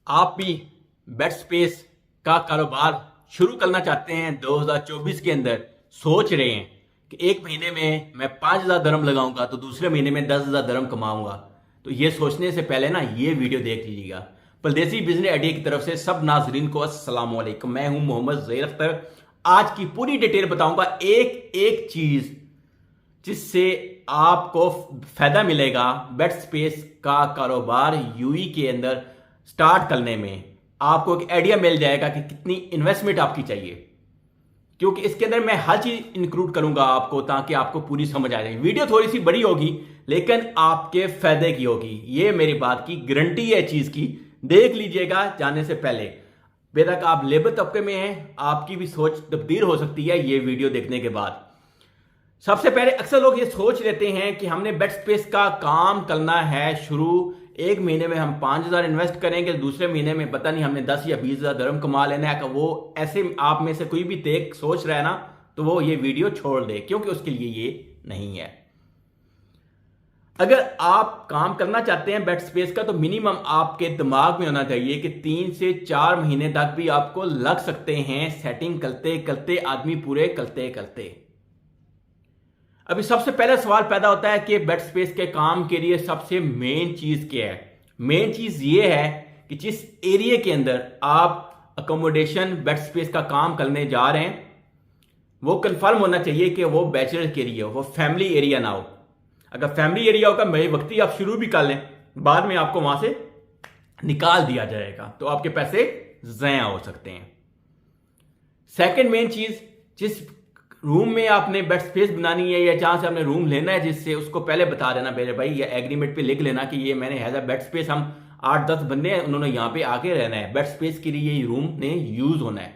आप भी bed space का कारोबार शुरू करना चाहते हैं 2024 के अंदर, सोच रहे हैं कि एक महीने में मैं 5,000 दरम लगाऊंगा तो दूसरे महीने में 10,000 दरम कमाऊंगा। तो ये सोचने से पहले ना ये वीडियो देख लीजिएगा। परदेसी बिजनेस आइडिया की तरफ से सब नाजरीन को अस्सलाम वालेकुम। मैं हूं मोहम्मद ज़हीर अख्तर। आज की पूरी डिटेल बताऊंगा, एक एक चीज जिससे आपको फायदा मिलेगा बेड स्पेस का कारोबार यूई के अंदर स्टार्ट करने में। आपको एक आइडिया मिल जाएगा कि कितनी इन्वेस्टमेंट आपकी चाहिए, क्योंकि इसके अंदर मैं हर चीज इंक्लूड करूंगा आपको, ताकि आपको पूरी समझ आ जाए। वीडियो थोड़ी सी बड़ी होगी लेकिन आपके फायदे की होगी, ये मेरी बात की गारंटी है चीज की। देख लीजिएगा जाने से पहले। बेशक आप लेबर तबके में हैं, आपकी भी सोच तब्दील हो सकती है ये वीडियो देखने के बाद। सबसे पहले अक्सर लोग ये सोच लेते हैं कि हमने बेड स्पेस का काम करना है शुरू, एक महीने में हम 5,000 इन्वेस्ट करेंगे, दूसरे महीने में पता नहीं हमने 10 या 20,000 दरम कमा लेना है। वो ऐसे आप में से कोई भी देख सोच रहा है ना, तो वो ये वीडियो छोड़ दे, क्योंकि उसके लिए ये नहीं है। अगर आप काम करना चाहते हैं बेड स्पेस का, तो मिनिमम आपके दिमाग में होना चाहिए कि 3 से 4 महीने तक भी आपको लग सकते हैं सेटिंग करते करते, आदमी पूरे करते करते। अभी सबसे पहले सवाल पैदा होता है कि बेड स्पेस के काम के लिए सबसे मेन चीज क्या है। मेन चीज ये है कि जिस एरिया के अंदर आप अकोमोडेशन बेड स्पेस का काम करने जा रहे हैं, वो कंफर्म होना चाहिए कि वो बैचलर के एरिया हो, वो फैमिली एरिया ना हो। अगर फैमिली एरिया होगा, मेरे वक्त ही आप शुरू भी कर लें, बाद में आपको वहां से निकाल दिया जाएगा, तो आपके पैसे ज़ाया हो सकते हैं। सेकंड मेन चीज, जिस रूम में आपने बेड स्पेस बनानी है या जहां से आपने रूम लेना है, जिससे उसको पहले बता देना मेरे भाई, या एग्रीमेंट पे लिख लेना कि ये मैंने हैज अ बेड स्पेस, हम 8-10 बंदे हैं, उन्होंने यहां पे आके रहना है, बेड स्पेस के लिए ये रूम ने यूज होना है।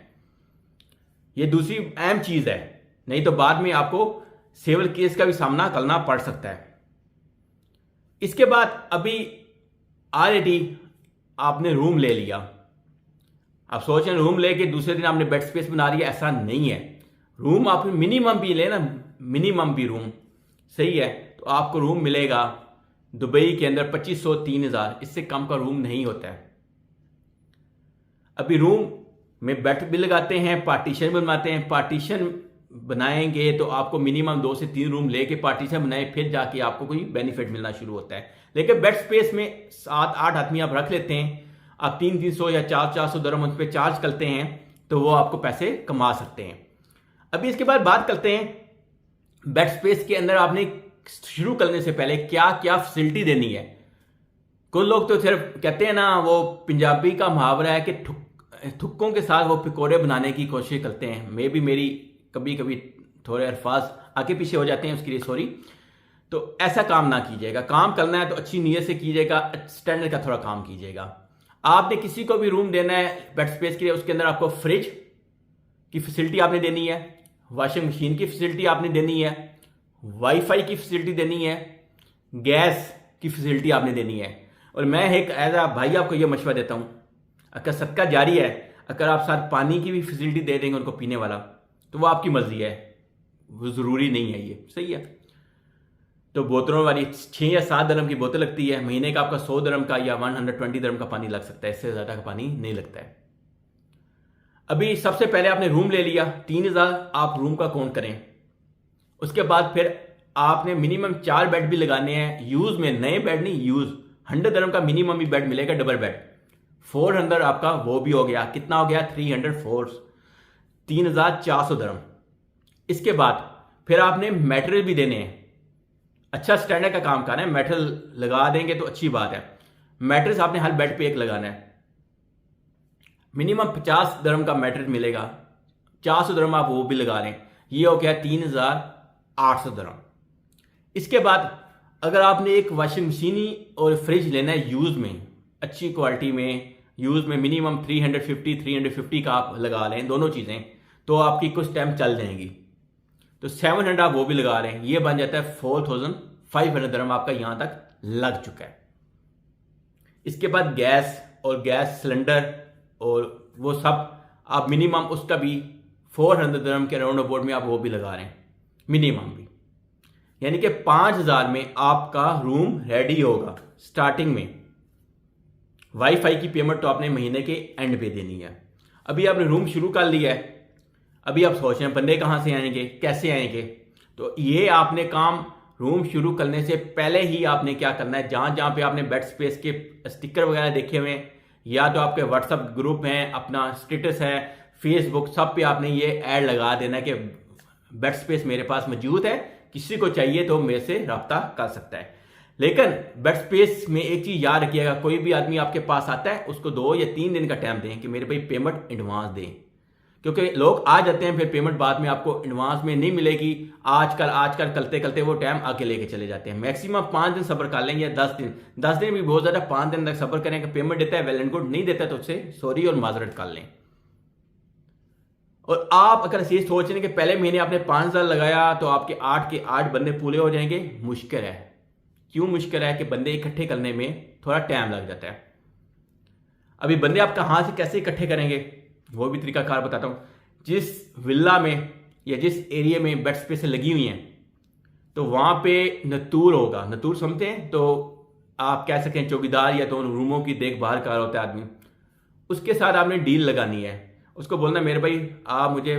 ये दूसरी अहम चीज है, नहीं तो बाद में आपको सिविल केस का भी सामना करना पड़ सकता है। इसके बाद अभी ऑलरेडी आपने रूम ले लिया, आप सोच रहे हैं रूम लेके दूसरे दिन आपने बेड स्पेस बना लिया, ऐसा नहीं है। रूम आप मिनिमम भी लेना, मिनिमम भी रूम सही है तो आपको रूम मिलेगा दुबई के अंदर 2,500-3,000, इससे कम का रूम नहीं होता है। अभी रूम में बेड भी लगाते हैं, पार्टीशन भी बनाते हैं। पार्टीशन बनाएंगे तो आपको मिनिमम 2 से 3 रूम लेके पार्टीशन बनाए, फिर जाके आपको कोई बेनिफिट मिलना शुरू होता है। लेकिन बेड स्पेस में 7-8 आदमी आप रख लेते हैं, आप 300-300 या 400-400 दरम उन पर चार्ज करते हैं, तो वो आपको पैसे कमा सकते हैं। अभी इसके बाद बात करते हैं बेड स्पेस के अंदर आपने शुरू करने से पहले क्या क्या फैसिलिटी देनी है। कुछ लोग तो सिर्फ कहते हैं ना, वो पंजाबी का मुहावरा है कि थुक्कों के साथ वो पकौड़े बनाने की कोशिश करते हैं। मे भी मेरी कभी कभी थोड़े अल्फाज आगे पीछे हो जाते हैं, उसके लिए सॉरी। तो ऐसा काम ना कीजिएगा, काम करना है तो अच्छी नीयत से कीजिएगा, स्टैंडर्ड का थोड़ा काम कीजिएगा। आपने किसी को भी रूम देना है बेड स्पेस के लिए, उसके अंदर आपको फ्रिज की फैसिलिटी आपने देनी है, वॉशिंग मशीन की फैसिलिटी आपने देनी है, वाईफाई की फैसिलिटी देनी है, गैस की फैसिलिटी आपने देनी है। और मैं एक एज अ भाई आपको ये मशवरा देता हूँ, अगर सदका जारी है, अगर आप साथ पानी की भी फैसिलिटी दे देंगे उनको पीने वाला, तो वो आपकी मर्जी है, वो ज़रूरी नहीं है, ये सही है। तो बोतलों वाली 6 या 7 दरम की बोतल लगती है, महीने का आपका 100 दरम का या 120 दरम का पानी लग सकता है, इससे ज़्यादा का पानी नहीं लगता है। अभी सबसे पहले आपने रूम ले लिया, 3,000 आप रूम का काउंट करें। उसके बाद फिर आपने मिनिमम 4 बेड भी लगाने हैं यूज में, नए बेड नहीं, यूज 100 दरम का मिनिमम भी बेड मिलेगा, डबल बेड 400 आपका वो भी हो गया। कितना हो गया? 304, 3,400 दरम। इसके बाद फिर आपने मेटेरियल भी देने हैं, अच्छा स्टैंडर्ड का काम करना है, मेटेरियल लगा देंगे तो अच्छी बात है। मेटेरियल आपने हर बेड पे एक लगाना है, मिनिमम 50 दरम का मेटेरियल मिलेगा, 400 दरम आप वो भी लगा लें, ये हो गया 3,800 दरम। इसके बाद अगर आपने एक वॉशिंग मशीन और फ्रिज लेना है यूज में, अच्छी क्वालिटी में, यूज में मिनिमम 350 का आप लगा लें, दोनों चीजें, तो आपकी कुछ टाइम चल जाएंगी। तो 700 आप वो भी लगा रहे हैं, ये बन जाता है 4,500 दरम आपका यहां तक लग चुका है। इसके बाद गैस और गैस सिलेंडर और वो सब आप मिनिमम उसका भी 400 दरम के राउंड अबाउट में आप वो भी लगा रहे हैं, मिनिमम भी। यानी कि 5,000 में आपका रूम रेडी होगा स्टार्टिंग में। वाईफाई की पेमेंट तो आपने महीने के एंड पे देनी है। अभी आपने रूम शुरू कर लिया है, अभी आप सोच रहे हैं बंदे कहाँ से आएंगे, कैसे आएंगे। तो ये आपने काम रूम शुरू करने से पहले ही आपने क्या करना है, जहाँ जहाँ पे आपने बेड स्पेस के स्टिकर वगैरह देखे हुए हैं, या तो आपके व्हाट्सएप ग्रुप हैं, अपना स्टेटस है, फेसबुक, सब पे आपने ये ऐड लगा देना कि बेड स्पेस मेरे पास मौजूद है, किसी को चाहिए तो मेरे से रब्ता कर सकता है। लेकिन बेड स्पेस में एक चीज़ याद रखिएगा, कोई भी आदमी आपके पास आता है उसको 2 या 3 दिन का टाइम दें कि मेरे भाई पेमेंट एडवांस दें, क्योंकि लोग आ जाते हैं फिर पेमेंट बाद में आपको एडवांस में नहीं मिलेगी। आजकल करते करते वो टाइम आके लेके चले जाते हैं। मैक्सिमम 5 दिन सब्र कर लेंगे या 10 दिन भी बहुत ज़्यादा, 5 दिन तक सब्र करें कि पेमेंट देता है वेल एंड गुड, नहीं देता तो उससे सॉरी और माजरत कर लें। और आप अगर ये सोच रहे हैं कि पहले महीने आपने 5,000 लगाया तो आपके 8 के 8 बंदे पूरे हो जाएंगे, मुश्किल है। क्यों मुश्किल है कि बंदे इकट्ठे करने में थोड़ा टाइम लग जाता है। अभी बंदे आप कहाँ से कैसे इकट्ठे करेंगे वो भी तरीकाकार बताता हूँ। जिस विला में या जिस एरिया में बेड स्पेस लगी हुई हैं तो वहाँ पे नतूर होगा, नतूर समझते हैं, तो आप कह सकें चौकीदार या तो उन रूमों की देखभाल कर होता है आदमी, उसके साथ आपने डील लगानी है। उसको बोलना मेरे भाई आप मुझे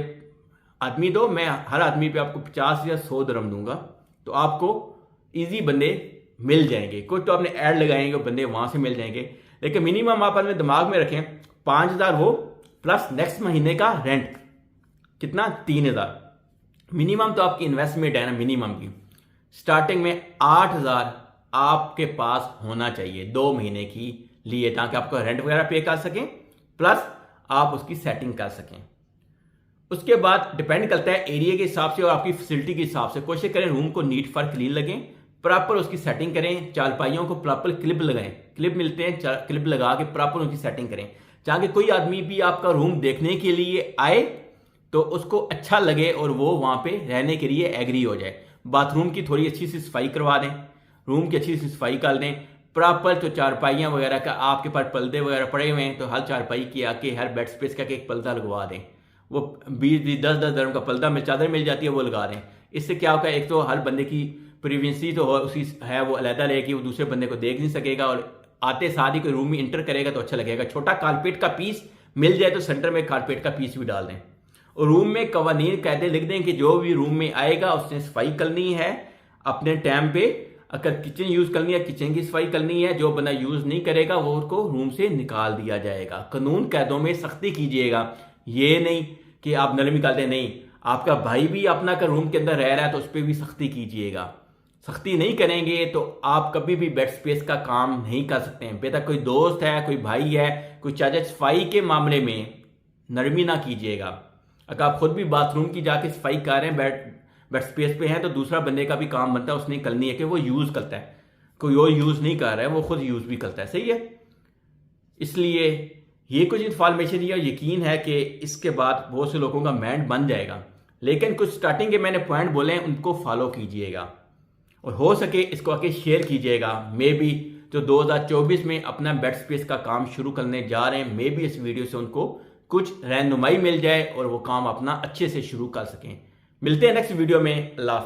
आदमी दो, मैं हर आदमी पे आपको 50 या 100 दिरहम दूंगा, तो आपको ईजी बंदे मिल जाएंगे। कुछ तो आपने ऐड लगाएंगे, बंदे वहाँ से मिल जाएंगे, लेकिन मिनिमम आप अपने दिमाग में रखें 5,000 हो प्लस नेक्स्ट महीने का रेंट कितना, 3,000 मिनिमम तो आपकी इन्वेस्टमेंट है ना। मिनिमम की स्टार्टिंग में 8,000 आपके पास होना चाहिए 2 महीने की लिए, ताकि आपको रेंट वगैरह पे कर सकें प्लस आप उसकी सेटिंग कर सकें। उसके बाद डिपेंड करता है एरिया के हिसाब से और आपकी फैसिलिटी के हिसाब से। कोशिश करें रूम को नीट फॉर क्लीन लगें, प्रॉपर उसकी सेटिंग करें, चारपाइयों को प्रॉपर क्लिप लगाएं, क्लिप मिलते हैं, क्लिप लगा के प्रॉपर उनकी सेटिंग करें, ताकि कोई आदमी भी आपका रूम देखने के लिए आए तो उसको अच्छा लगे और वो वहाँ पे रहने के लिए एग्री हो जाए। बाथरूम की थोड़ी अच्छी सी सफाई करवा दें, रूम की अच्छी सी सफाई कर दें, प्रॉपर तो चारपाइयाँ वगैरह का आपके पास पर्दे वगैरह पड़े हुए हैं तो हर चारपाई की आके हर बेड स्पेस का एक पर्दा लगवा दें। वो 20-20, 10-10 दिरहम का पर्दा में चादर मिल जाती है, वो लगा दें। इससे क्या होगा, एक तो हर बंदे की प्रिवेंसी तो उसी है, वो अलहदा रहेगी, वो दूसरे बंदे को देख नहीं सकेगा, और आते साथ ही कोई रूम में इंटर करेगा तो अच्छा लगेगा। छोटा कारपेट का पीस मिल जाए तो सेंटर में कारपेट का पीस भी डाल दें, और रूम में कवानीन कायदे लिख दें कि जो भी रूम में आएगा उसने सफाई करनी है अपने टाइम पे। अगर किचन यूज करनी है किचन की सफाई करनी है, जो बंदा यूज नहीं करेगा वो उसको रूम से निकाल दिया जाएगा। कानून कायदों में सख्ती कीजिएगा, ये नहीं कि आप नरमी कर दें। नहीं, आपका भाई भी अपना का रूम के अंदर रह रहा है तो उस पर भी सख्ती कीजिएगा। सख्ती नहीं करेंगे तो आप कभी भी बेड स्पेस का काम नहीं कर सकते हैं। बेटा कोई दोस्त है, कोई भाई है, कोई चाचा, सफाई के मामले में नरमी ना कीजिएगा। अगर आप खुद भी बाथरूम की जाके सफाई कर रहे हैं, बेड स्पेस पे हैं, तो दूसरा बंदे का भी काम बनता है, उसने करनी है कि वो यूज करता है। कोई और यूज नहीं कर रहा है, वो खुद यूज भी करता है, सही है। इसलिए ये कुछ इन्फॉर्मेशन है, यकीन है कि इसके बाद बहुत से लोगों का माइंड बन जाएगा। लेकिन कुछ स्टार्टिंग के मैंने पॉइंट बोले हैं, उनको फॉलो कीजिएगा और हो सके इसको आके शेयर कीजिएगा। मे बी जो 2024 में अपना बेड स्पेस का काम शुरू करने जा रहे हैं, मे बी इस वीडियो से उनको कुछ रहनुमाई मिल जाए और वो काम अपना अच्छे से शुरू कर सकें। मिलते हैं नेक्स्ट वीडियो में। अल्लाह हाफ़िज़।